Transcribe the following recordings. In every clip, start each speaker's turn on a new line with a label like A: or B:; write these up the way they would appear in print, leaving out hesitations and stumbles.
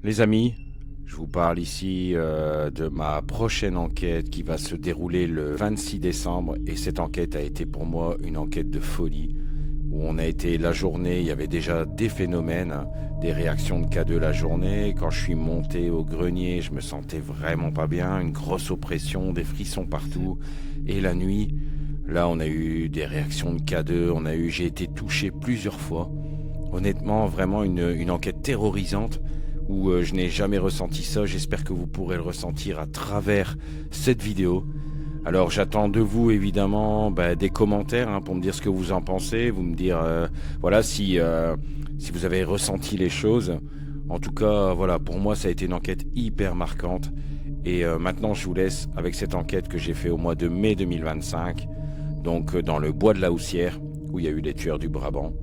A: Les amis, je vous parle ici de ma prochaine enquête qui va se dérouler le 26 décembre et cette enquête a été pour moi une enquête de folie où on a été la journée, il y avait déjà des phénomènes, des réactions de K2 la journée. Quand je suis monté au grenier, je me sentais vraiment pas bien, une grosse oppression, des frissons partout. Et la nuit, là on a eu des réactions de K2, j'ai été touché plusieurs fois. Honnêtement, vraiment une enquête terrorisante où je n'ai jamais ressenti ça. J'espère que vous pourrez le ressentir à travers cette vidéo. Alors j'attends de vous évidemment des commentaires pour me dire ce que vous en pensez, vous me dire voilà si vous avez ressenti les choses. En tout cas voilà, pour moi ça a été une enquête hyper marquante et maintenant je vous laisse avec cette enquête que j'ai fait au mois de mai 2025, donc dans le bois de la Houssière où il y a eu les tueurs du Brabant.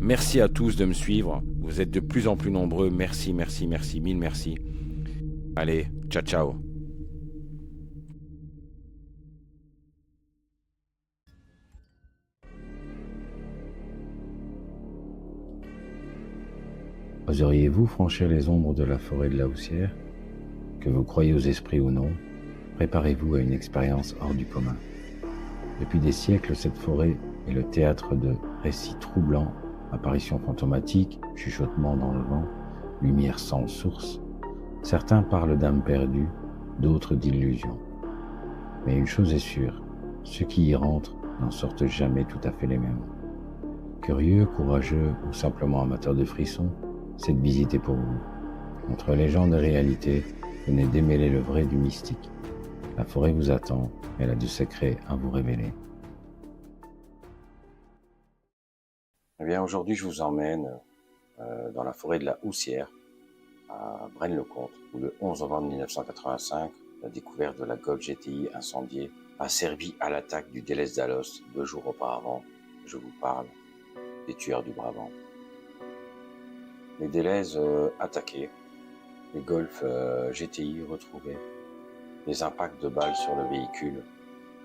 A: Merci à tous de me suivre, vous êtes de plus en plus nombreux, merci, merci, merci, mille merci. Allez, ciao ciao.
B: Oseriez-vous franchir les ombres de la forêt de la Houssière? Que vous croyez aux esprits ou non, préparez-vous à une expérience hors du commun. Depuis des siècles, cette forêt est le théâtre de récits troublants, apparitions fantomatiques, chuchotements dans le vent, lumière sans source. Certains parlent d'âmes perdues, d'autres d'illusions. Mais une chose est sûre, ceux qui y rentrent n'en sortent jamais tout à fait les mêmes. Curieux, courageux ou simplement amateurs de frissons, cette visite est pour vous. Entre légende et réalité, venez démêler le vrai du mystique. La forêt vous attend, elle a du secret à vous révéler.
C: Eh bien, aujourd'hui, je vous emmène dans la forêt de la Houssière, à Braine-le-Comte, où le 11 novembre 1985, la découverte de la Golf GTI incendiée a servi à l'attaque du Déléz d'Alos 2 jours auparavant. Je vous parle des tueurs du Brabant. Les Déléz attaqués, les Golf GTI retrouvés, les impacts de balles sur le véhicule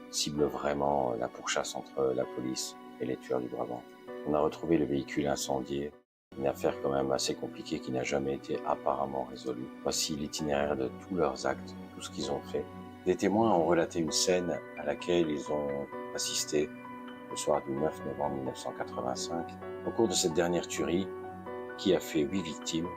C: ciblent vraiment la pourchasse entre la police et les tueurs du Brabant. On a retrouvé le véhicule incendié, une affaire quand même assez compliquée qui n'a jamais été apparemment résolue. Voici l'itinéraire de tous leurs actes, tout ce qu'ils ont fait. Des témoins ont relaté une scène à laquelle ils ont assisté le soir du 9 novembre 1985. Au cours de cette dernière tuerie, qui a fait 8 victimes,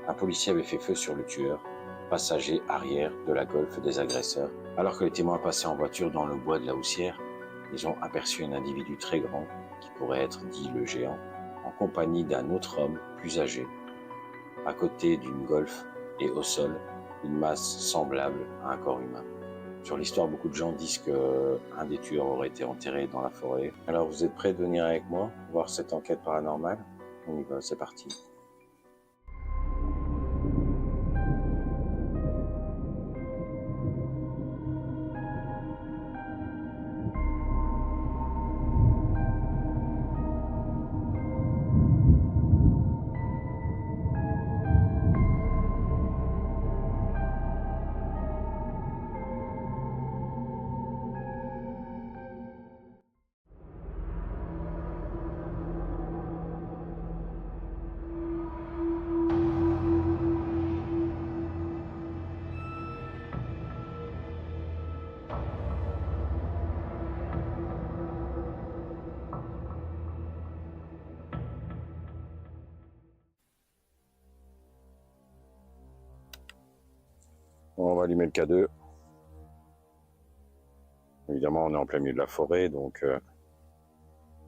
C: un policier avait fait feu sur le tueur, passager arrière de la Golf des agresseurs. Alors que les témoins passaient en voiture dans le bois de la Houssière, ils ont aperçu un individu très grand, qui pourrait être dit le géant, en compagnie d'un autre homme plus âgé, à côté d'une Golf et au sol, une masse semblable à un corps humain. Sur l'histoire, beaucoup de gens disent qu'un des tueurs aurait été enterré dans la forêt. Alors vous êtes prêts de venir avec moi, voir cette enquête paranormale? On y va, c'est parti. On va allumer le K2. Évidemment, on est en plein milieu de la forêt, donc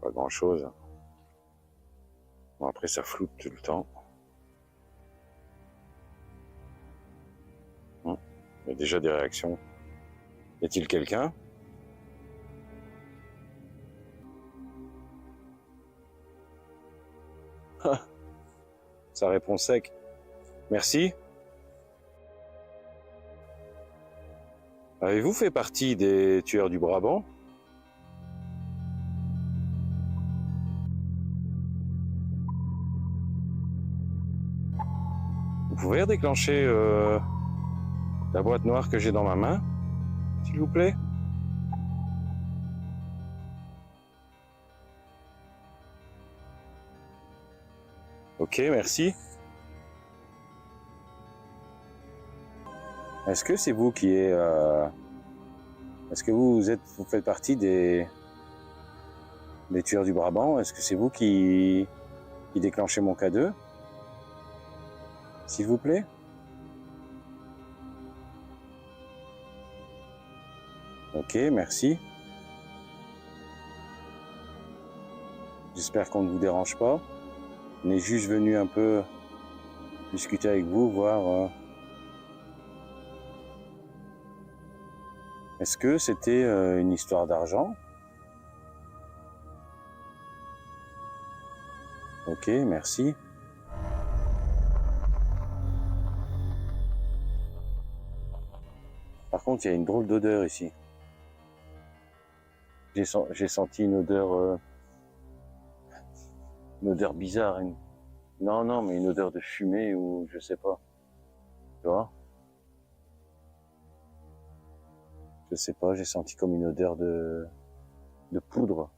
C: pas grand-chose. Bon, après, ça floute tout le temps. Il y a déjà des réactions. Y a-t-il quelqu'un? Ça répond sec. Merci. Avez-vous fait partie des tueurs du Brabant? Vous pouvez redéclencher la boîte noire que j'ai dans ma main, s'il vous plaît? Ok, merci. Est-ce que c'est vous qui est... Est-ce que vous faites partie des tueurs du Brabant? Est-ce que c'est vous qui déclenchez mon K2? S'il vous plaît? Ok, merci. J'espère qu'on ne vous dérange pas. On est juste venu un peu discuter avec vous, voir... Est-ce que c'était une histoire d'argent? Ok, merci. Par contre, il y a une drôle d'odeur ici. J'ai senti une odeur bizarre. Non, mais une odeur de fumée ou je sais pas. Tu vois? Je sais pas, j'ai senti comme une odeur de poudre.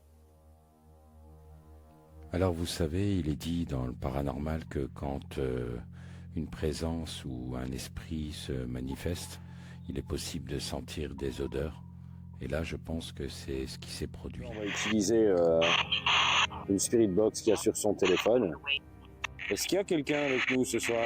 A: Alors vous savez, il est dit dans le paranormal que quand une présence ou un esprit se manifeste, il est possible de sentir des odeurs. Et là, je pense que c'est ce qui s'est produit.
C: On va utiliser une spirit box qu'il y a sur son téléphone. Est-ce qu'il y a quelqu'un avec nous ce soir?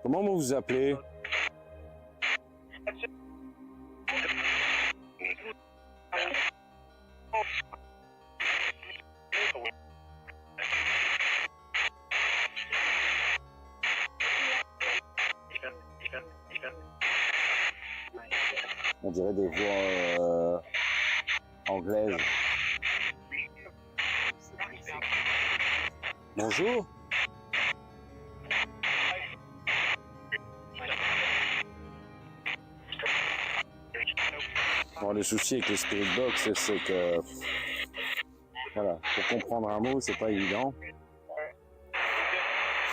C: Comment vous vous appelez? On dirait des voix anglaises. Bonjour. Bon, le souci avec les spirit box, c'est que voilà, pour comprendre un mot, c'est pas évident.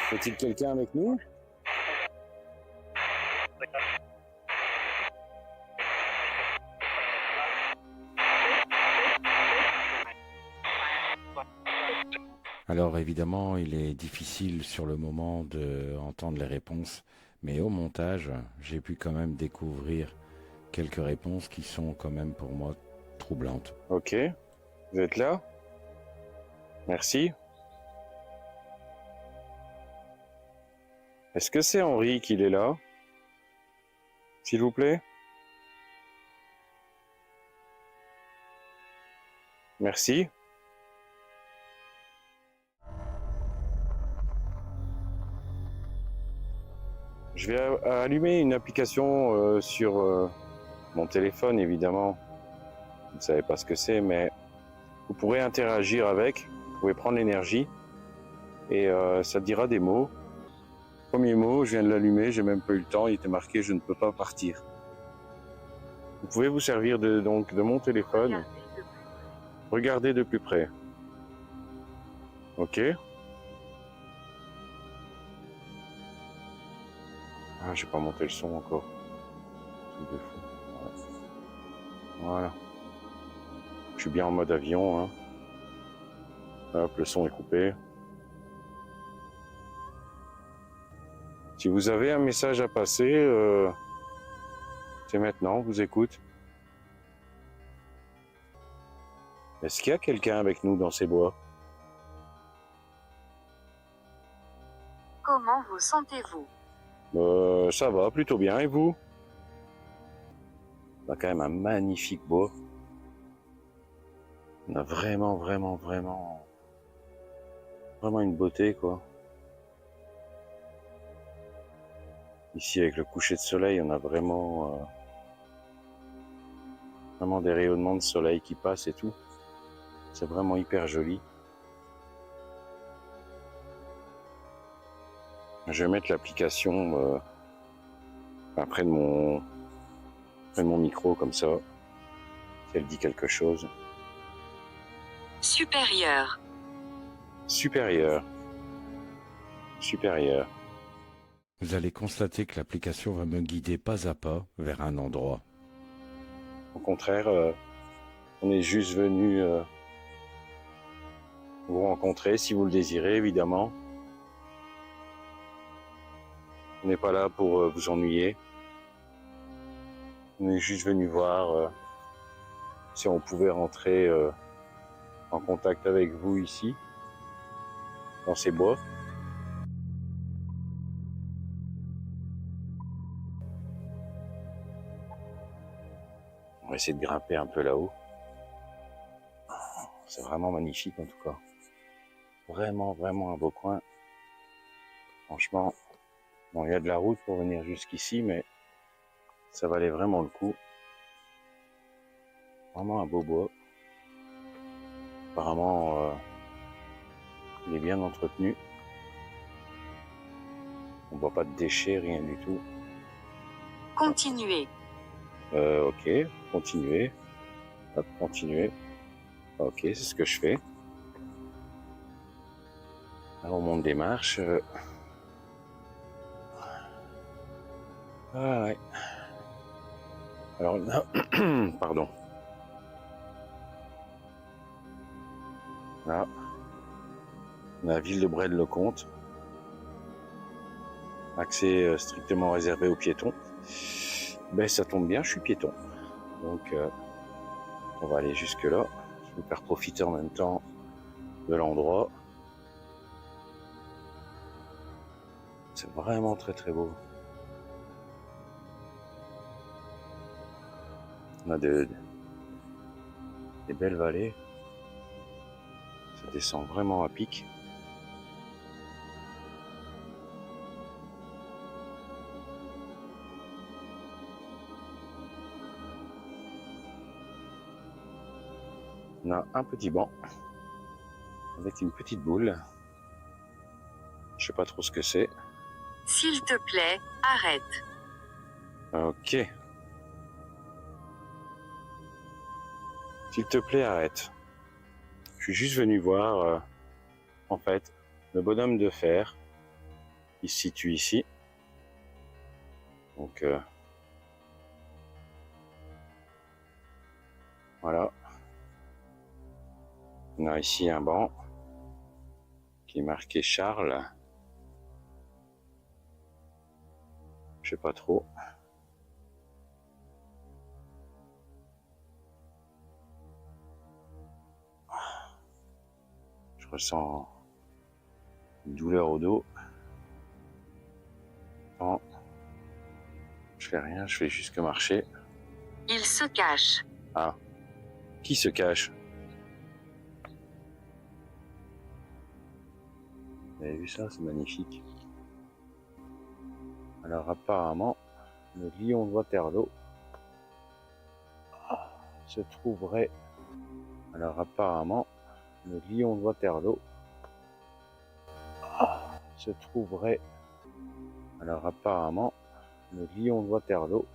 C: Faut-il quelqu'un avec nous?
A: Alors évidemment, il est difficile sur le moment d'entendre les réponses, mais au montage, j'ai pu quand même découvrir quelques réponses qui sont quand même pour moi troublantes.
C: Ok, vous êtes là? Merci. Est-ce que c'est Henri qui est là? S'il vous plaît? Merci. Je vais allumer une application sur mon téléphone, évidemment. Vous ne savez pas ce que c'est, mais vous pourrez interagir avec, vous pouvez prendre l'énergie et ça dira des mots. Premier mot, je viens de l'allumer, j'ai même pas eu le temps, il était marqué « Je ne peux pas partir ». Vous pouvez vous servir de mon téléphone. Regardez de plus près. Ok. Ah, j'ai pas monté le son encore. Truc de fou. Voilà. Je suis bien en mode avion, hein. Hop, le son est coupé. Si vous avez un message à passer, c'est maintenant, on vous écoute. Est-ce qu'il y a quelqu'un avec nous dans ces bois?
D: Comment vous sentez-vous?
C: Ça va, plutôt bien, et vous? On a quand même un magnifique bois. On a vraiment une beauté, quoi. Ici, avec le coucher de soleil, on a vraiment des rayonnements de soleil qui passent et tout. C'est vraiment hyper joli. Je vais mettre l'application près de mon micro, comme ça, si elle dit quelque chose.
D: Supérieur.
C: Supérieur. Supérieur.
A: Vous allez constater que l'application va me guider pas à pas vers un endroit.
C: Au contraire, on est juste venu
A: vous rencontrer si vous le désirez, évidemment. On n'est pas là pour vous ennuyer. On est juste venu voir si on pouvait rentrer en contact avec vous ici, dans ces bois. On va essayer de grimper un peu là-haut. C'est vraiment magnifique en tout cas. Vraiment, vraiment un beau coin. Franchement, bon, il y a de la route pour venir jusqu'ici, mais ça valait vraiment le coup. Vraiment un beau bois. Apparemment, il est bien entretenu. On ne voit pas de déchets, rien du tout.
D: Continuez.
A: Ok, continuez. Hop, continuez. Ok, c'est ce que je fais. Là, on monte des marches. Ah ouais. Alors là, pardon. Là, on a la ville de Braine-le-Comte. Accès strictement réservé aux piétons. Ben ça tombe bien, je suis piéton. Donc on va aller jusque là. Je vais vous faire profiter en même temps de l'endroit. C'est vraiment très très beau. On a des belles vallées. Ça descend vraiment à pic. On a un petit banc avec une petite boule. Je sais pas trop ce que c'est.
D: S'il te plaît, arrête.
A: Ok. S'il te plaît, arrête. Je suis juste venu voir, en fait, le bonhomme de fer. Il se situe ici. Donc, voilà. On a ici un banc qui est marqué Charles. Je sais pas trop. Je ressens une douleur au dos. Non, je fais rien, je fais juste que marcher.
D: Il se cache.
A: Ah, qui se cache? Vous avez vu ça? C'est magnifique. Alors apparemment, le lion de Waterloo se trouverait... Alors apparemment, le lion de Waterloo se trouverait... Alors apparemment, le lion de Waterloo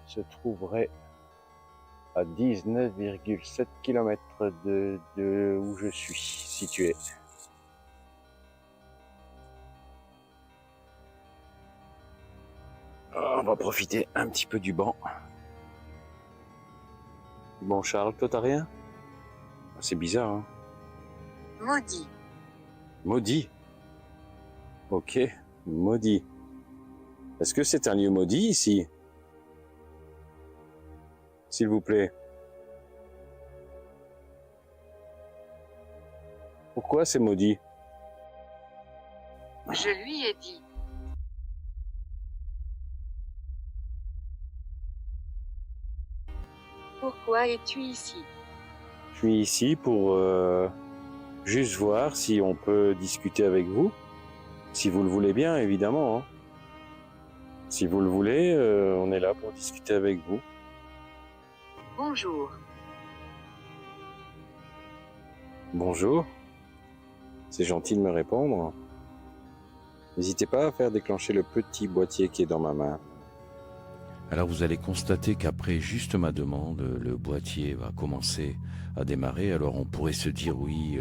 A: se trouverait à 19,7 km de où je suis situé. On va profiter un petit peu du banc. Bon Charles, toi t'as rien? C'est bizarre, hein?
D: Maudit.
A: Maudit. Ok, maudit. Est-ce que c'est un lieu maudit ici? S'il vous plaît. Pourquoi c'est maudit?
D: Je lui ai dit. Pourquoi es-tu ici?
A: Je suis ici pour juste voir si on peut discuter avec vous. Si vous le voulez bien, évidemment. Hein. Si vous le voulez, on est là pour discuter avec vous.
D: Bonjour.
A: Bonjour. C'est gentil de me répondre. N'hésitez pas à faire déclencher le petit boîtier qui est dans ma main. Alors vous allez constater qu'après juste ma demande, le boîtier va commencer à démarrer. Alors on pourrait se dire oui,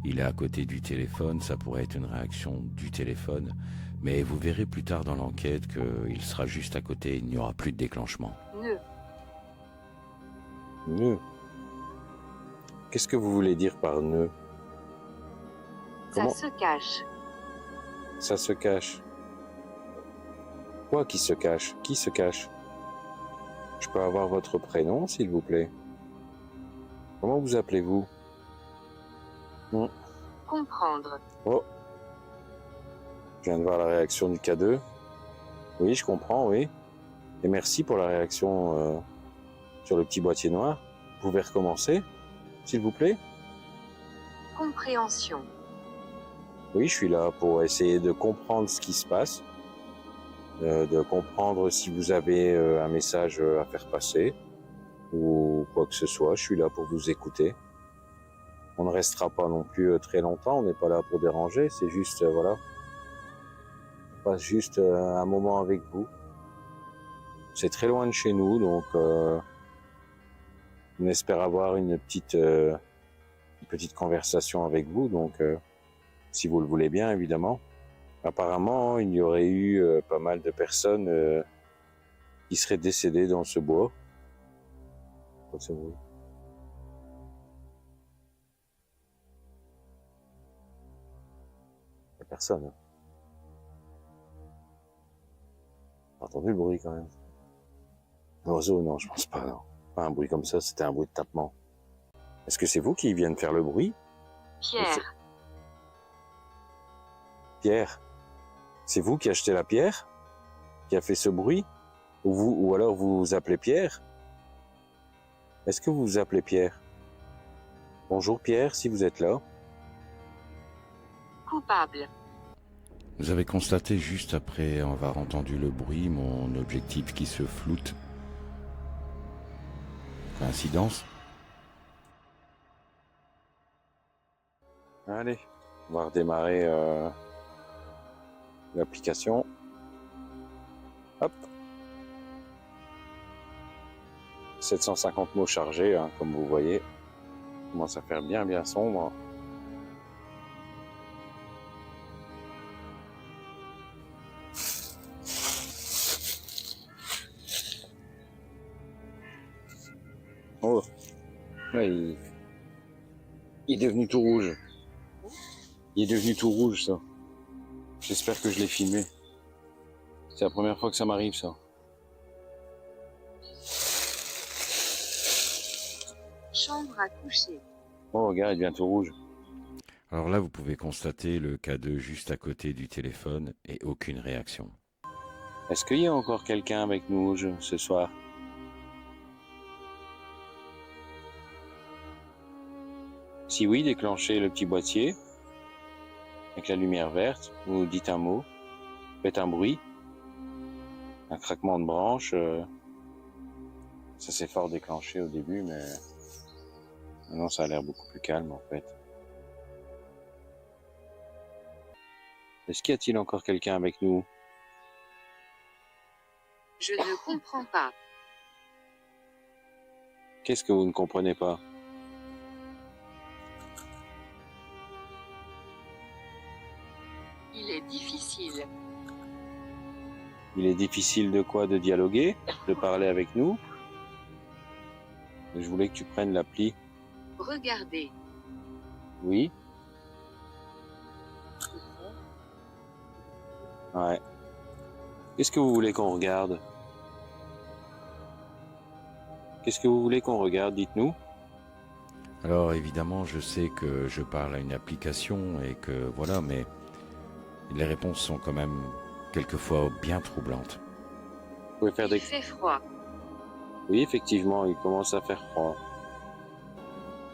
A: il est à côté du téléphone, ça pourrait être une réaction du téléphone. Mais vous verrez plus tard dans l'enquête qu'il sera juste à côté, il n'y aura plus de déclenchement.
D: Ne.
A: Nœud.
C: Qu'est-ce que vous voulez dire par nœud?
D: Ça
C: Comment
D: se cache.
C: ça se cache? Quoi qui se cache? Qui se cache? Je peux avoir votre prénom, s'il vous plaît? Comment vous appelez-vous?
D: Comprendre.
C: Oh, je viens de voir la réaction du K2. Oui, je comprends, oui. Et merci pour la réaction sur le petit boîtier noir. Vous pouvez recommencer, s'il vous plaît?
D: Compréhension.
C: Oui, je suis là pour essayer de comprendre ce qui se passe, de comprendre si vous avez un message à faire passer ou quoi que ce soit. Je suis là pour vous écouter. On ne restera pas non plus très longtemps, on n'est pas là pour déranger, c'est juste, voilà, on passe juste un moment avec vous. C'est très loin de chez nous, donc on espère avoir une petite conversation avec vous, donc si vous le voulez bien, évidemment. Apparemment, il y aurait eu pas mal de personnes qui seraient décédées dans ce bois. Quoi que ce bruit? Il n'y a personne. Hein. T'as entendu le bruit quand même? Un oiseau, non, je pense pas, non. Pas un bruit comme ça, c'était un bruit de tapement. Est-ce que c'est vous qui viennent faire le bruit?
D: Pierre.
C: Pierre, c'est vous qui achetez la pierre? Qui a fait ce bruit? Ou alors vous vous appelez Pierre? Est-ce que vous vous appelez Pierre? Bonjour Pierre, si vous êtes là.
D: Coupable.
A: Vous avez constaté juste après avoir entendu le bruit mon objectif qui se floute. Coïncidence?
C: Allez, on va redémarrer l'application. Hop. 750 mots chargés, hein, comme vous voyez. Ça commence à faire bien sombre. Oh, là, il est devenu tout rouge. Il est devenu tout rouge, ça. J'espère que je l'ai filmé. C'est la première fois que ça m'arrive, ça.
D: Chambre à coucher.
C: Oh, regarde, il devient tout rouge.
A: Alors là, vous pouvez constater le K2 juste à côté du téléphone et aucune réaction.
C: Est-ce qu'il y a encore quelqu'un avec nous ce soir? Si oui, déclenchez le petit boîtier avec la lumière verte, vous dites un mot, faites un bruit, un craquement de branche. Ça s'est fort déclenché au début, mais maintenant ça a l'air beaucoup plus calme en fait. Est-ce qu'il y a-t-il encore quelqu'un avec nous?
D: Je ne comprends pas.
C: Qu'est-ce que vous ne comprenez pas?
D: Il est difficile.
C: Il est difficile de quoi? De dialoguer? De parler avec nous? Je voulais que tu prennes l'appli.
D: Regardez.
C: Oui? Ouais. Qu'est-ce que vous voulez qu'on regarde? Qu'est-ce que vous voulez qu'on regarde? Dites-nous.
A: Alors évidemment, je sais que je parle à une application et que voilà, mais les réponses sont quand même quelquefois bien troublantes.
C: Vous pouvez faire
D: Il
C: des...
D: fait froid.
C: Oui, effectivement, il commence à faire froid.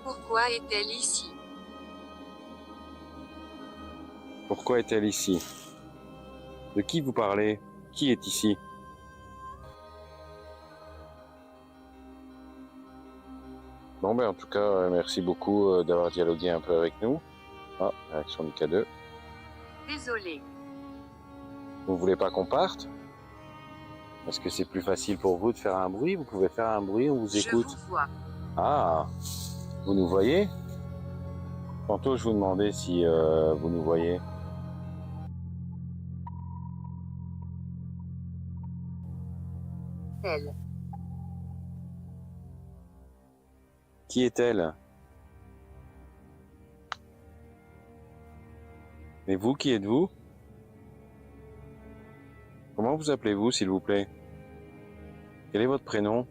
D: Pourquoi est-elle ici?
C: Pourquoi est-elle ici? De qui vous parlez? Qui est ici? Bon, ben en tout cas, merci beaucoup d'avoir dialogué un peu avec nous. Ah, réaction du K2.
D: Désolé.
C: Vous voulez pas qu'on parte? Est-ce que c'est plus facile pour vous de faire un bruit? Vous pouvez faire un bruit, on vous écoute.
D: Je vous vois.
C: Ah, vous nous voyez? Tantôt, je vous demandais si vous nous voyez.
D: Elle.
C: Qui est-elle? Mais vous, qui êtes-vous? Comment vous appelez-vous, s'il vous plaît? Quel est votre prénom?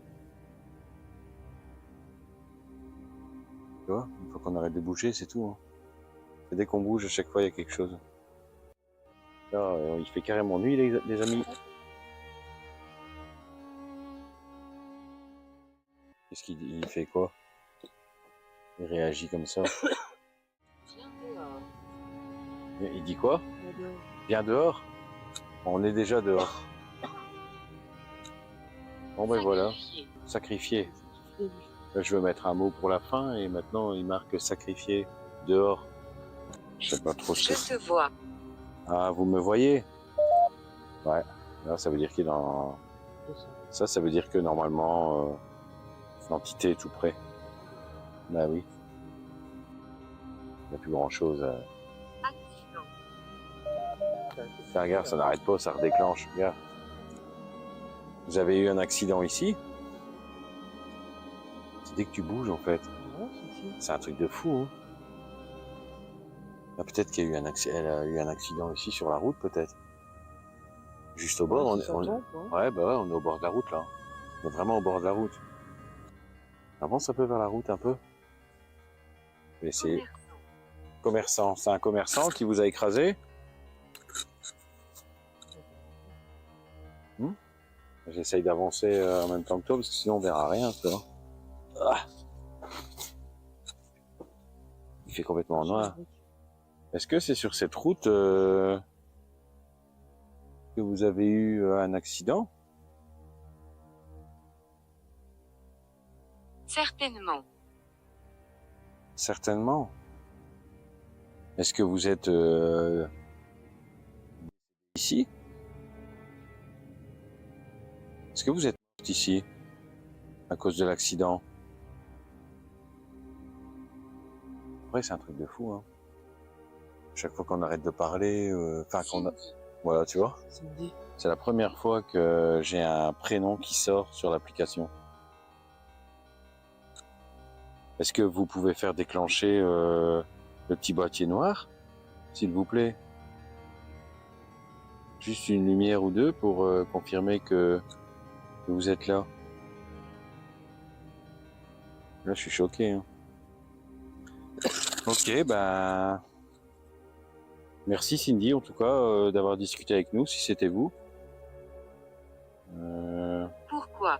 C: Tu vois, il faut qu'on arrête de bouger, c'est tout. Hein. Et dès qu'on bouge, à chaque fois, il y a quelque chose. Là, il fait carrément nuit, les amis. Qu'est-ce qu'il dit? Il fait quoi? Il réagit comme ça.
D: Viens dehors.
C: Il dit quoi? Viens dehors. On est déjà dehors. Bon ben voilà,
D: Sacrifié.
C: sacrifié. Là, je veux mettre un mot pour la fin et maintenant il marque sacrifié dehors. Je sais pas trop ce que
D: Je te vois.
C: Ah, vous me voyez? Ouais. Là, ça veut dire qu'il est dans... Ça veut dire que normalement, l'entité est tout près. Bah oui. Il n'y a plus grand chose.
D: Accident.
C: Tiens, regarde, ça n'arrête pas, ça redéclenche. Regarde. Vous avez eu un accident ici? C'est dès que tu bouges, en fait. C'est un truc de fou, hein. Ah, peut-être qu'il y a eu elle a eu un accident ici sur la route, peut-être. Juste au bord, ouais, bah ouais, on est au bord de la route, là. On est vraiment au bord de la route. Avance un peu vers la route, un peu. Mais c'est commerçant. C'est un commerçant qui vous a écrasé? J'essaye d'avancer en même temps que toi, parce que sinon on verra rien, tu vois. Ah. Il fait complètement noir. Est-ce que c'est sur cette route que vous avez eu un accident?
D: Certainement.
C: Certainement. Est-ce que vous êtes ici? Est-ce que vous êtes ici à cause de l'accident? Après, c'est un truc de fou, hein. Chaque fois qu'on arrête de parler, qu'on a... Voilà, tu vois. C'est la première fois que j'ai un prénom qui sort sur l'application. Est-ce que vous pouvez faire déclencher le petit boîtier noir, s'il vous plaît? Juste une lumière ou deux pour confirmer que vous êtes là. Là, je suis choqué. Hein. Ok, ben... Merci Cindy, en tout cas, d'avoir discuté avec nous, si c'était vous.
D: Pourquoi?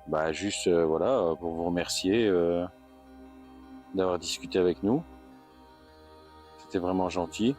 C: Bah juste, voilà, pour vous remercier d'avoir discuté avec nous. C'était vraiment gentil.